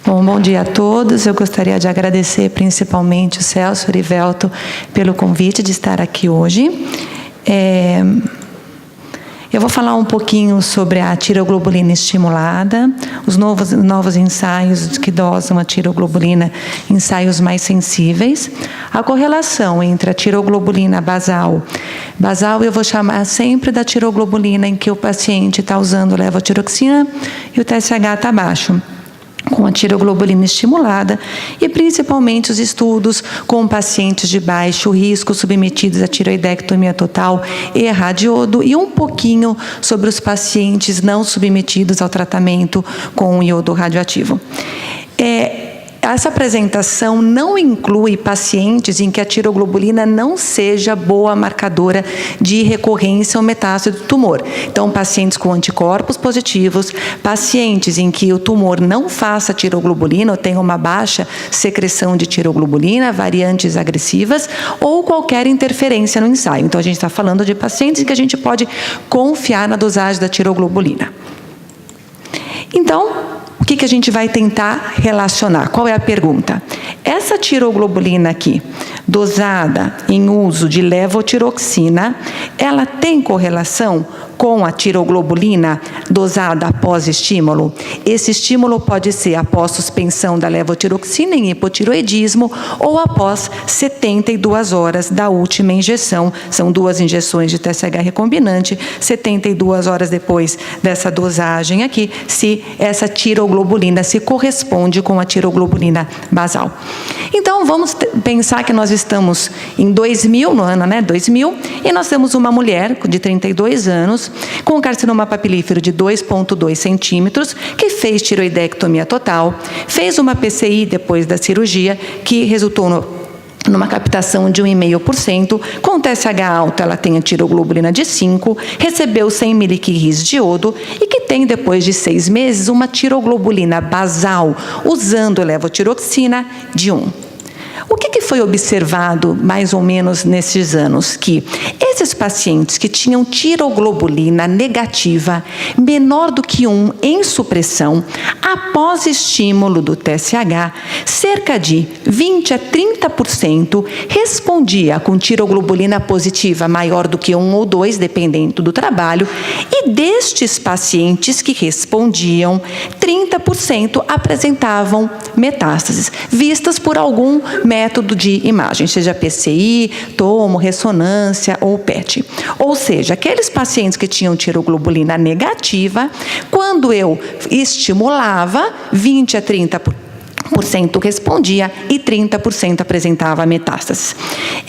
Bom dia a todos. Eu gostaria de agradecer principalmente o Celso Rivelto pelo convite de estar aqui hoje. Eu vou falar um pouquinho sobre a tiroglobulina estimulada, os novos ensaios que dosam a tiroglobulina, ensaios mais sensíveis, a correlação entre a tiroglobulina basal. Basal eu vou chamar sempre da tiroglobulina em que o paciente está usando levotiroxina e o TSH está baixo, com a tiroglobulina estimulada, e principalmente os estudos com pacientes de baixo risco submetidos à tiroidectomia total e radiodo, e um pouquinho sobre os pacientes não submetidos ao tratamento com iodo radioativo. Essa apresentação não inclui pacientes em que a tiroglobulina não seja boa marcadora de recorrência ou metástase do tumor. Então, pacientes com anticorpos positivos, pacientes em que o tumor não faça tiroglobulina ou tenha uma baixa secreção de tiroglobulina, variantes agressivas ou qualquer interferência no ensaio. Então, a gente está falando de pacientes em que a gente pode confiar na dosagem da tiroglobulina. Então, o que a gente vai tentar relacionar? Qual é a pergunta? Essa tiroglobulina aqui, dosada em uso de levotiroxina, ela tem correlação com a tiroglobulina dosada após estímulo? Esse estímulo pode ser após suspensão da levotiroxina em hipotiroidismo ou após 72 horas da última injeção. São 2 injeções de TSH recombinante, 72 horas depois dessa dosagem aqui, se essa tiroglobulina se corresponde com a tiroglobulina basal. Então, vamos pensar que nós estamos em 2000, no ano 2000, e nós temos uma mulher de 32 anos, com carcinoma papilífero de 2,2 centímetros, que fez tiroidectomia total, fez uma PCI depois da cirurgia, que resultou numa captação de 1,5%, com TSH alto ela tem a tiroglobulina de 5, recebeu 100 miliquirris de iodo e que tem, depois de 6 meses, uma tiroglobulina basal, usando levotiroxina de 1. O que foi observado, mais ou menos, nesses anos? Que esses pacientes que tinham tiroglobulina negativa, menor do que 1 em supressão, após estímulo do TSH, cerca de 20 a 30% respondia com tiroglobulina positiva maior do que 1 ou 2, dependendo do trabalho, e destes pacientes que respondiam, 30% apresentavam metástases, vistas por algum método de imagem, seja PCI, tomo, ressonância ou PET. Ou seja, aqueles pacientes que tinham tiroglobulina negativa, quando eu estimulava, 20 a 30% respondia e 30% apresentava metástases.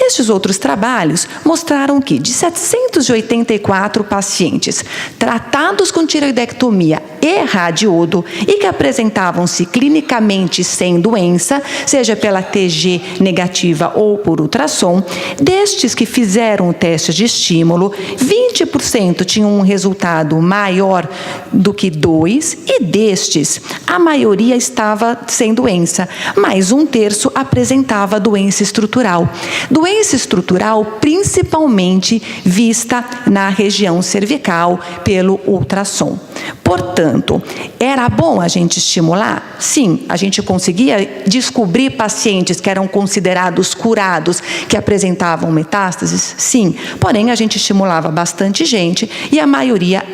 Estes outros trabalhos mostraram que de 784 pacientes tratados com tiroidectomia e radiodo e que apresentavam-se clinicamente sem doença, seja pela TG negativa ou por ultrassom, destes que fizeram o teste de estímulo, 20% tinham um resultado maior do que 2 e destes, a maioria estava sem doença, mas 1/3 apresentava doença estrutural. Doença estrutural principalmente vista na região cervical pelo ultrassom. Portanto, era bom a gente estimular? Sim, a gente conseguia descobrir pacientes que eram considerados curados, que apresentavam metástases? Sim, porém a gente estimulava bastante gente e a maioria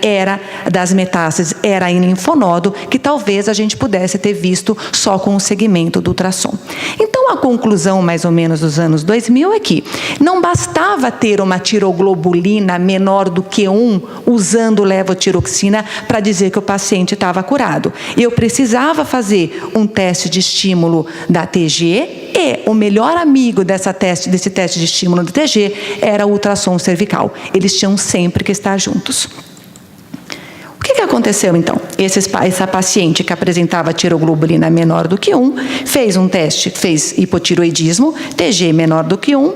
das metástases era em linfonodo, que talvez a gente pudesse ter visto só com o segmento do ultrassom. Então, a conclusão, mais ou menos, dos anos 2000 é que não bastava ter uma tiroglobulina menor do que 1 usando levotiroxina para dizer que o paciente estava curado. Eu precisava fazer um teste de estímulo da TG e o melhor amigo desse teste de estímulo da TG era o ultrassom cervical. Eles tinham sempre que estar juntos. O que aconteceu, então? Essa paciente que apresentava tiroglobulina menor do que 1, fez um teste, fez hipotiroidismo, TG menor do que 1,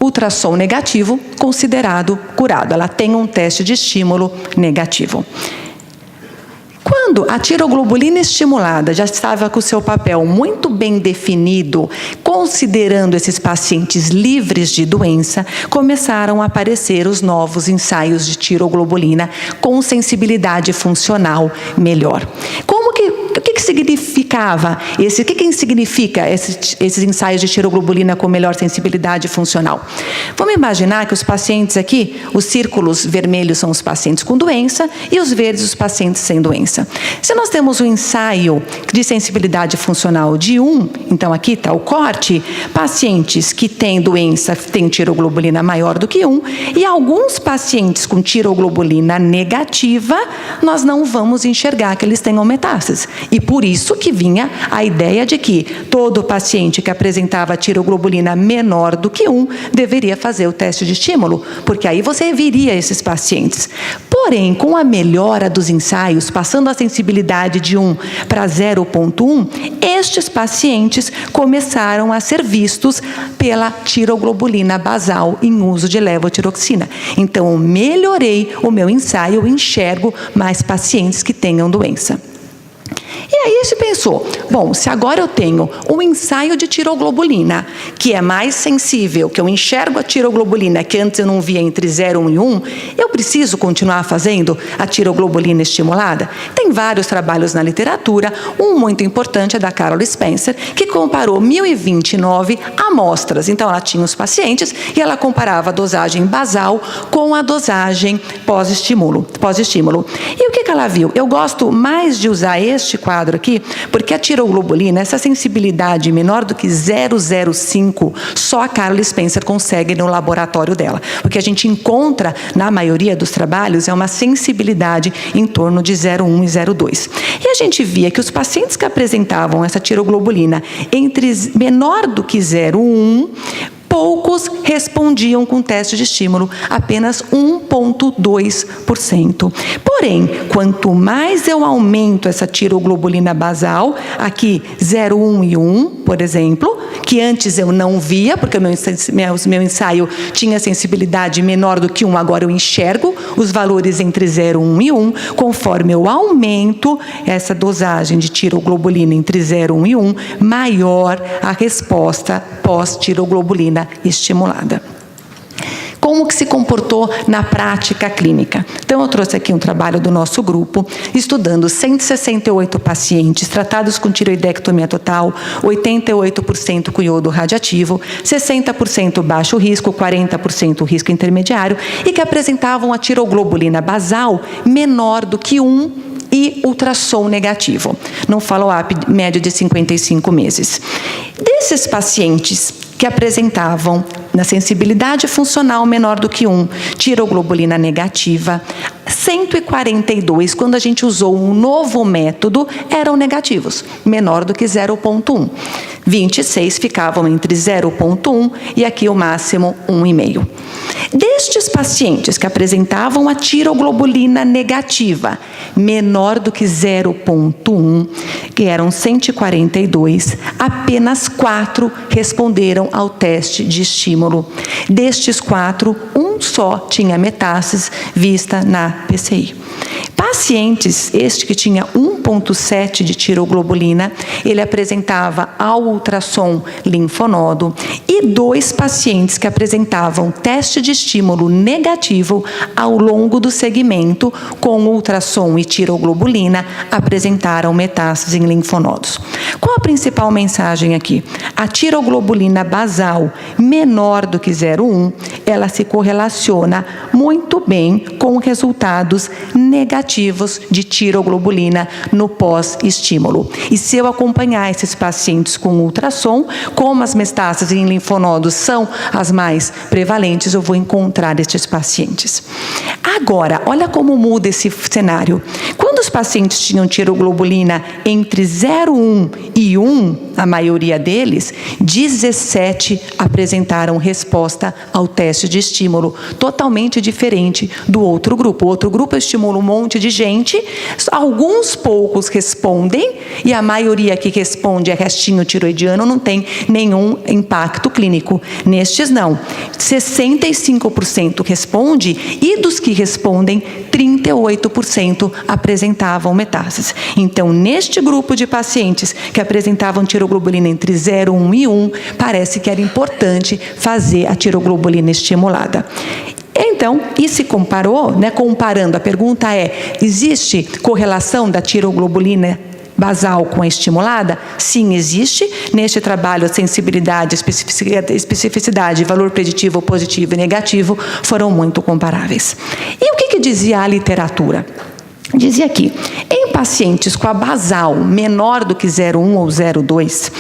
ultrassom negativo, considerado curado. Ela tem um teste de estímulo negativo. Quando a tiroglobulina estimulada já estava com o seu papel muito bem definido, considerando esses pacientes livres de doença, começaram a aparecer os novos ensaios de tiroglobulina com sensibilidade funcional melhor. Como que que significava esse? O que significa esses ensaios de tiroglobulina com melhor sensibilidade funcional? Vamos imaginar que os pacientes aqui, os círculos vermelhos são os pacientes com doença e os verdes os pacientes sem doença. Se nós temos um ensaio de sensibilidade funcional de 1, então aqui está o corte, pacientes que têm doença têm tiroglobulina maior do que 1, e alguns pacientes com tiroglobulina negativa, nós não vamos enxergar que eles tenham metástases. E por isso que vinha a ideia de que todo paciente que apresentava tiroglobulina menor do que 1 deveria fazer o teste de estímulo, porque aí você viria esses pacientes. Porém, com a melhora dos ensaios, passando a sensibilidade de 1 para 0,1, estes pacientes começaram a ser vistos pela tiroglobulina basal em uso de levotiroxina. Então, eu melhorei o meu ensaio, eu enxergo mais pacientes que tenham doença. E aí se pensou, bom, se agora eu tenho um ensaio de tiroglobulina, que é mais sensível, que eu enxergo a tiroglobulina, que antes eu não via entre 0 e 1, eu preciso continuar fazendo a tiroglobulina estimulada? Tem vários trabalhos na literatura, um muito importante é da Carol Spencer, que comparou 1.029 amostras. Então ela tinha os pacientes e ela comparava a dosagem basal com a dosagem pós-estímulo. E o que ela viu? Eu gosto mais de usar este quadro aqui, porque a tiroglobulina, essa sensibilidade menor do que 0,05, só a Carol Spencer consegue no laboratório dela. O que a gente encontra na maioria dos trabalhos é uma sensibilidade em torno de 0,1 e 0,2. E a gente via que os pacientes que apresentavam essa tiroglobulina entre menor do que 0,1, poucos respondiam com teste de estímulo, apenas 1,2%. Porém, quanto mais eu aumento essa tiroglobulina basal, aqui 0,1 e 1, por exemplo, que antes eu não via, porque o meu ensaio tinha sensibilidade menor do que 1, agora eu enxergo os valores entre 0,1 e 1, conforme eu aumento essa dosagem de tiroglobulina entre 0,1 e 1, maior a resposta pós-tiroglobulina estimulada. Como que se comportou na prática clínica? Então, eu trouxe aqui um trabalho do nosso grupo, estudando 168 pacientes tratados com tiroidectomia total, 88% com iodo radioativo, 60% baixo risco, 40% risco intermediário, e que apresentavam a tiroglobulina basal menor do que 1 e ultrassom negativo, num follow-up médio de 55 meses. Desses pacientes que apresentavam na sensibilidade funcional menor do que 1, tiroglobulina negativa, 142, quando a gente usou um novo método, eram negativos, menor do que 0,1. 26 ficavam entre 0,1 e aqui o máximo 1,5. Destes pacientes que apresentavam a tiroglobulina negativa, menor do que 0,1, que eram 142, apenas 4 responderam ao teste de estímulo. Destes 4, um só tinha metástase vista na PCI. Pacientes, este que tinha 1,7 de tiroglobulina, ele apresentava ao ultrassom linfonodo, e 2 pacientes que apresentavam teste de estímulo negativo ao longo do segmento com ultrassom e tiroglobulina apresentaram metástase em linfonodos. Qual a principal mensagem aqui? A tiroglobulina basal menor do que 0,1, ela se correlaciona muito bem com resultados negativos de tiroglobulina no pós-estímulo. E se eu acompanhar esses pacientes com ultrassom, como as metástases em linfonodos são as mais prevalentes, eu vou encontrar estes pacientes. Agora, olha como muda esse cenário. Quando os pacientes tinham tiroglobulina entre 0,1 e 1, a maioria deles, 17 apresentaram resposta ao teste de estímulo, totalmente diferente do outro grupo. O outro grupo estimula um monte de gente, alguns poucos respondem, e a maioria que responde é restinho tiroidiano, não tem nenhum impacto clínico. Nestes não. 65% responde, e dos que respondem, 38% apresentavam metástase. Então, neste grupo de pacientes que apresentavam tiroglobulina entre 0,1 e 1, parece que era importante fazer a tiroglobulina estimulada. Então, e se comparou, comparando, a pergunta é, existe correlação da tiroglobulina basal com a estimulada? Sim, existe. Neste trabalho, a sensibilidade, especificidade, valor preditivo, positivo e negativo foram muito comparáveis. E o que dizia a literatura? Dizia aqui, em pacientes com a basal menor do que 0,1 ou 0,2,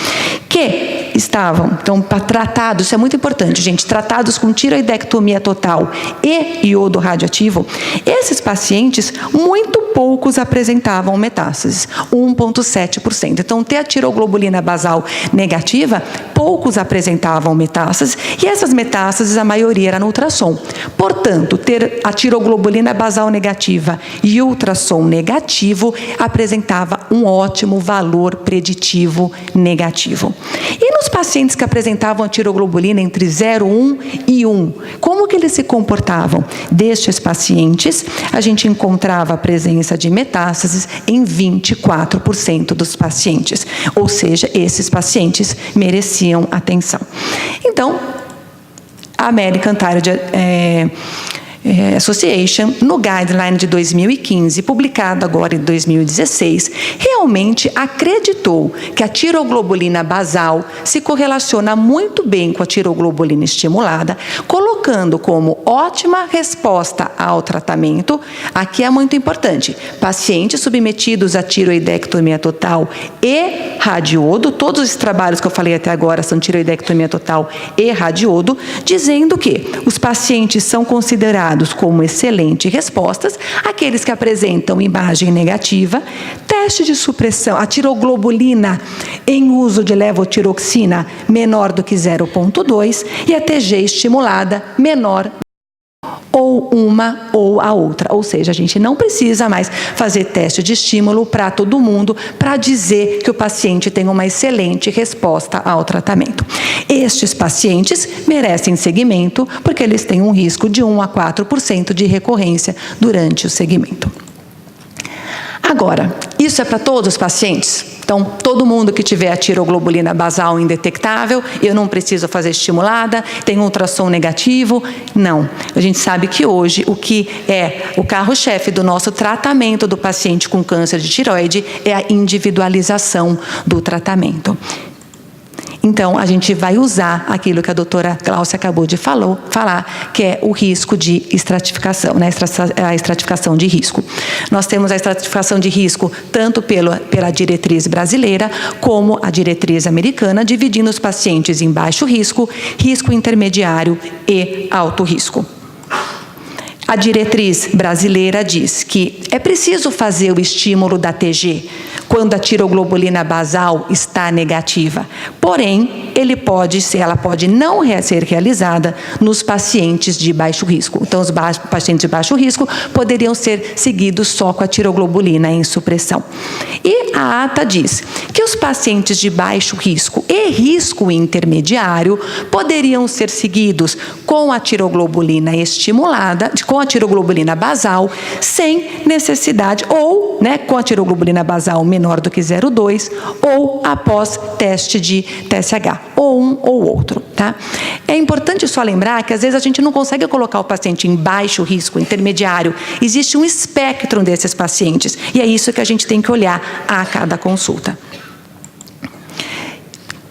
que estavam, então, tratados, isso é muito importante, gente, tratados com tiroidectomia total e iodo radioativo, esses pacientes, muito poucos apresentavam metástases, 1,7%. Então, ter a tiroglobulina basal negativa, poucos apresentavam metástases, e essas metástases, a maioria era no ultrassom. Portanto, ter a tiroglobulina basal negativa e ultrassom negativo apresentava um ótimo valor preditivo negativo. E nos pacientes que apresentavam a tiroglobulina entre 0,1 e 1, como que eles se comportavam? Destes pacientes, a gente encontrava a presença de metástases em 24% dos pacientes, ou seja, esses pacientes mereciam atenção. Então, a American Thyroid Association, no Guideline de 2015, publicado agora em 2016, realmente acreditou que a tiroglobulina basal se correlaciona muito bem com a tiroglobulina estimulada, colocando como ótima resposta ao tratamento, aqui é muito importante, pacientes submetidos a tiroidectomia total e radiodo, todos os trabalhos que eu falei até agora são tiroidectomia total e radiodo, dizendo que os pacientes são considerados como excelentes respostas, aqueles que apresentam imagem negativa, teste de supressão, a tiroglobulina em uso de levotiroxina menor do que 0,2 e a TG estimulada menor ou uma ou a outra. Ou seja, a gente não precisa mais fazer teste de estímulo para todo mundo para dizer que o paciente tem uma excelente resposta ao tratamento. Estes pacientes merecem segmento porque eles têm um risco de 1 a 4% de recorrência durante o segmento. Agora, isso é para todos os pacientes? Então, todo mundo que tiver a tiroglobulina basal indetectável, eu não preciso fazer estimulada, tem ultrassom negativo? Não. A gente sabe que hoje o que é o carro-chefe do nosso tratamento do paciente com câncer de tireoide é a individualização do tratamento. Então, a gente vai usar aquilo que a doutora Gláucia acabou de falar, que é o risco de estratificação, né? A estratificação de risco. Nós temos a estratificação de risco tanto pela diretriz brasileira como a diretriz americana, dividindo os pacientes em baixo risco, risco intermediário e alto risco. A diretriz brasileira diz que é preciso fazer o estímulo da TG quando a tiroglobulina basal está negativa. Porém, ela pode não ser realizada nos pacientes de baixo risco. Então, os pacientes de baixo risco poderiam ser seguidos só com a tiroglobulina em supressão. E a ata diz que os pacientes de baixo risco e risco intermediário poderiam ser seguidos com a tiroglobulina estimulada, com a tiroglobulina basal, sem necessidade, ou com a tiroglobulina basal menor do que 0,2, ou após teste de TSH, ou um ou outro, tá? É importante só lembrar que às vezes a gente não consegue colocar o paciente em baixo risco, intermediário, existe um espectro desses pacientes, e é isso que a gente tem que olhar a cada consulta.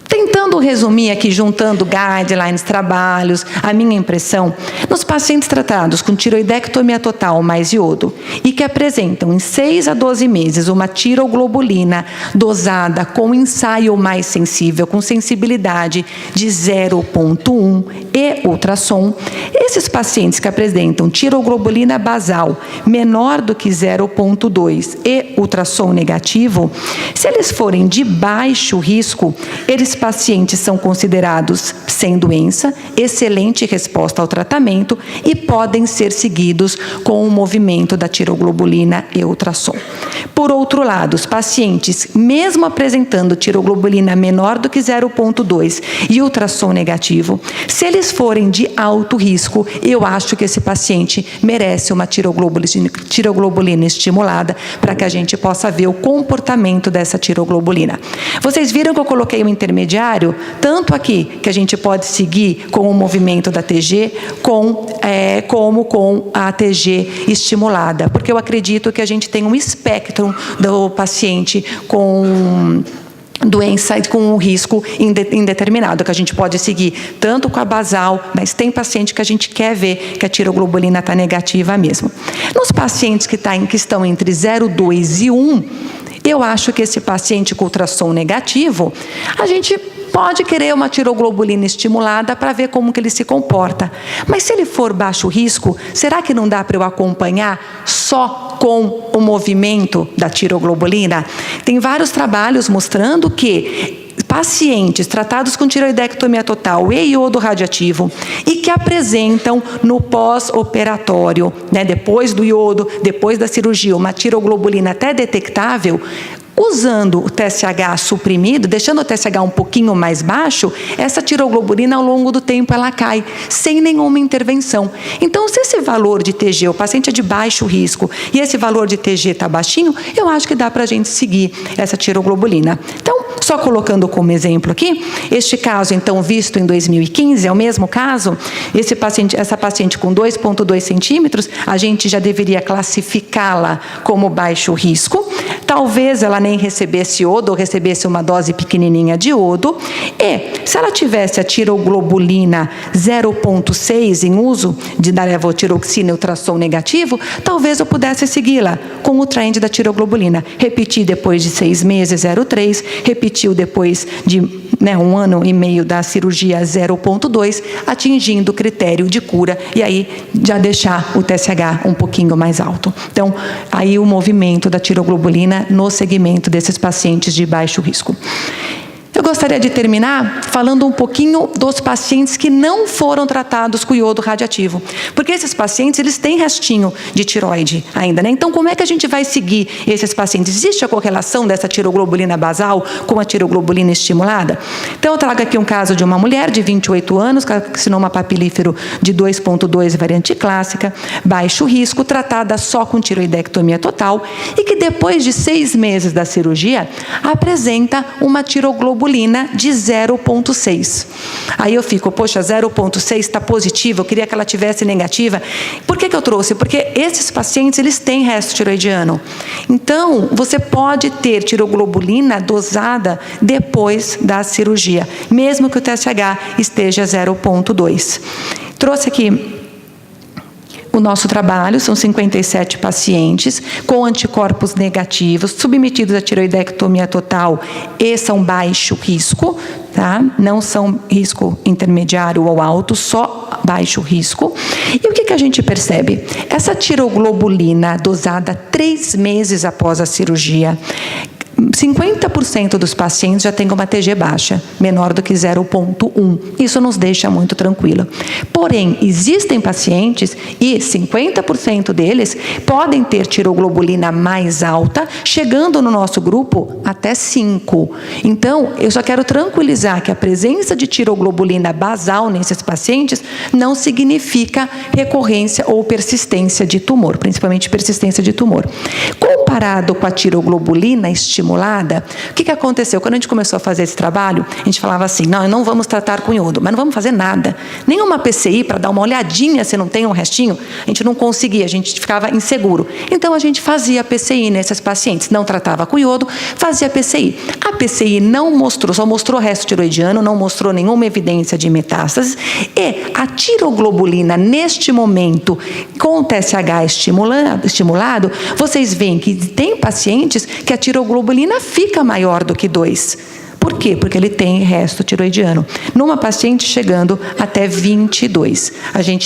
Tentando resumir aqui, juntando guidelines, trabalhos, a minha impressão, nos pacientes tratados com tiroidectomia total mais iodo e que apresentam em 6 a 12 meses uma tiroglobulina dosada com ensaio mais sensível, com sensibilidade de 0,1 e ultrassom, esses pacientes que apresentam tiroglobulina basal menor do que 0,2 e ultrassom negativo, se eles forem de baixo risco, esses pacientes são considerados sem doença, excelente resposta ao tratamento e podem ser seguidos com o movimento da tiroglobulina e ultrassom. Por outro lado, os pacientes, mesmo apresentando tiroglobulina menor do que 0,2 e ultrassom negativo, se eles forem de alto risco, eu acho que esse paciente merece uma tiroglobulina estimulada para que a gente possa ver o comportamento dessa tiroglobulina. Vocês viram que eu coloquei um intermediário tanto aqui, que a gente pode seguir com o movimento da TG, como com a TG estimulada, porque eu acredito que a gente tem um espectro do paciente com doença com um risco indeterminado, que a gente pode seguir tanto com a basal, mas tem paciente que a gente quer ver que a tiroglobulina está negativa mesmo. Nos pacientes que estão entre 0, 2 e 1, eu acho que esse paciente com ultrassom negativo, a gente pode querer uma tiroglobulina estimulada para ver como que ele se comporta. Mas se ele for baixo risco, será que não dá para eu acompanhar só com o movimento da tiroglobulina? Tem vários trabalhos mostrando que pacientes tratados com tiroidectomia total e iodo radioativo e que apresentam no pós-operatório, depois do iodo, depois da cirurgia, uma tiroglobulina até detectável, usando o TSH suprimido, deixando o TSH um pouquinho mais baixo, essa tiroglobulina ao longo do tempo ela cai, sem nenhuma intervenção. Então, se esse valor de TG, o paciente é de baixo risco, e esse valor de TG está baixinho, eu acho que dá para a gente seguir essa tiroglobulina. Então, só colocando como exemplo aqui, este caso, então, visto em 2015, é o mesmo caso, essa paciente com 2,2 centímetros, a gente já deveria classificá-la como baixo risco, talvez ela nem recebesse iodo ou recebesse uma dose pequenininha de iodo, e se ela tivesse a tiroglobulina 0,6 em uso da levotiroxina e ultrassom negativo, talvez eu pudesse segui-la com o trend da tiroglobulina. Repetir depois de 6 meses 0,3, repetiu depois de 1 ano e meio da cirurgia 0,2, atingindo o critério de cura, e aí já deixar o TSH um pouquinho mais alto. Então, aí o movimento da tiroglobulina no segmento desses pacientes de baixo risco. Eu gostaria de terminar falando um pouquinho dos pacientes que não foram tratados com iodo radioativo, porque esses pacientes, eles têm restinho de tiroide ainda, Então, como é que a gente vai seguir esses pacientes? Existe a correlação dessa tiroglobulina basal com a tiroglobulina estimulada? Então, eu trago aqui um caso de uma mulher de 28 anos, carcinoma papilífero de 2,2 variante clássica, baixo risco, tratada só com tiroidectomia total, e que depois de 6 meses da cirurgia, apresenta uma tiroglobulina de 0,6. Aí eu fico, poxa, 0,6 está positiva, eu queria que ela tivesse negativa. Por que eu trouxe? Porque esses pacientes, eles têm resto tiroidiano. Então, você pode ter tiroglobulina dosada depois da cirurgia, mesmo que o TSH esteja 0,2. Trouxe aqui o nosso trabalho, são 57 pacientes com anticorpos negativos, submetidos à tiroidectomia total e são baixo risco, Não são risco intermediário ou alto, só baixo risco. E o que a gente percebe? Essa tiroglobulina dosada 3 meses após a cirurgia, 50% dos pacientes já têm uma TG baixa, menor do que 0,1. Isso nos deixa muito tranquilo. Porém, existem pacientes, e 50% deles podem ter tiroglobulina mais alta, chegando no nosso grupo até 5. Então, eu só quero tranquilizar que a presença de tiroglobulina basal nesses pacientes não significa recorrência ou persistência de tumor, principalmente persistência de tumor. Comparado com a tiroglobulina estimulada, o que aconteceu? Quando a gente começou a fazer esse trabalho, a gente falava assim, não vamos tratar com iodo, mas não vamos fazer nada. Nenhuma PCI para dar uma olhadinha se não tem um restinho, a gente não conseguia, a gente ficava inseguro. Então, a gente fazia PCI nesses pacientes, não tratava com iodo, fazia PCI. A PCI não mostrou, só mostrou resto tiroidiano, não mostrou nenhuma evidência de metástases, e a tiroglobulina, neste momento, com o TSH estimulado, vocês veem que tem pacientes que a tiroglobulina fica maior do que 2. Por quê? Porque ele tem resto tiroidiano. Numa paciente chegando até 22.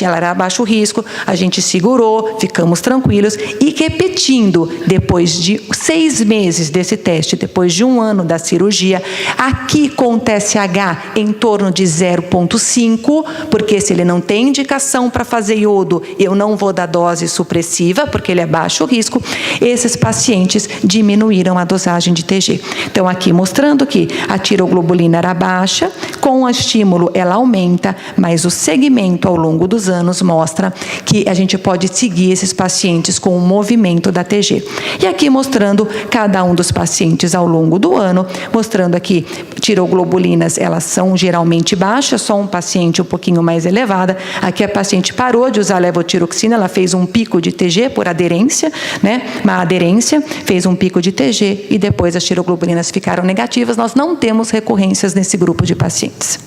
Ela era baixo risco, a gente segurou, ficamos tranquilos e repetindo, depois de 6 meses desse teste, depois de 1 ano da cirurgia, aqui com o TSH em torno de 0,5, porque se ele não tem indicação para fazer iodo, eu não vou dar dose supressiva, porque ele é baixo risco, esses pacientes diminuíram a dosagem de TG. Então, aqui mostrando que a tiroglobulina era baixa, Com o estímulo, ela aumenta, mas o segmento ao longo dos anos mostra que a gente pode seguir esses pacientes com o movimento da TG. E aqui mostrando cada um dos pacientes ao longo do ano, mostrando aqui tiroglobulinas, elas são geralmente baixas, só um paciente um pouquinho mais elevada. Aqui a paciente parou de usar levotiroxina, ela fez um pico de TG por aderência, né? Uma aderência, fez um pico de TG e depois as tiroglobulinas ficaram negativas. Nós não temos recorrências nesse grupo de pacientes.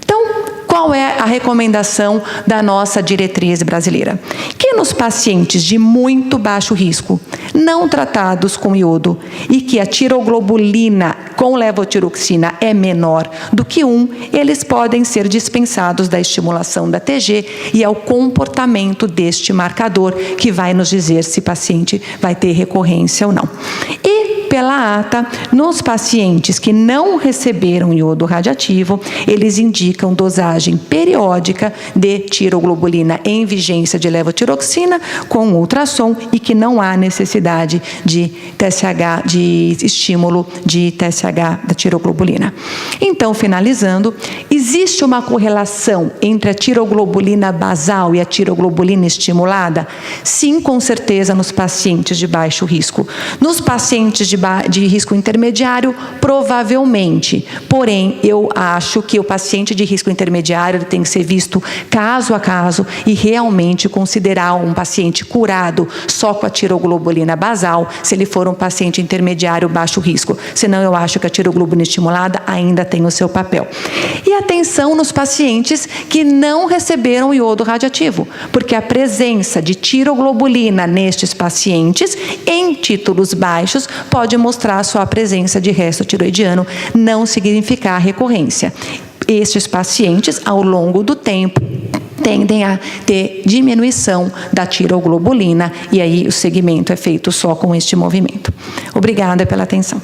Então, qual é a recomendação da nossa diretriz brasileira? Que nos pacientes de muito baixo risco, não tratados com iodo, e que a tiroglobulina com levotiroxina é menor do que 1, eles podem ser dispensados da estimulação da TG, e é o comportamento deste marcador que vai nos dizer se o paciente vai ter recorrência ou não. E pela ata, nos pacientes que não receberam iodo radioativo, eles indicam dosagem periódica de tiroglobulina em vigência de levotiroxina com ultrassom e que não há necessidade de TSH, de estímulo de TSH da tiroglobulina. Então, finalizando, existe uma correlação entre a tiroglobulina basal e a tiroglobulina estimulada? Sim, com certeza, nos pacientes de baixo risco. Nos pacientes de risco intermediário, provavelmente. Porém, eu acho que o paciente de risco intermediário ele tem que ser visto caso a caso e realmente considerar um paciente curado só com a tiroglobulina basal, se ele for um paciente intermediário baixo risco. Senão, eu acho que a tiroglobulina estimulada ainda tem o seu papel. E atenção nos pacientes que não receberam iodo radioativo, porque a presença de tiroglobulina nestes pacientes, em títulos baixos, pode mostrar só a presença de resto tiroidiano, não significar recorrência. Estes pacientes, ao longo do tempo, tendem a ter diminuição da tiroglobulina e aí o segmento é feito só com este movimento. Obrigada pela atenção.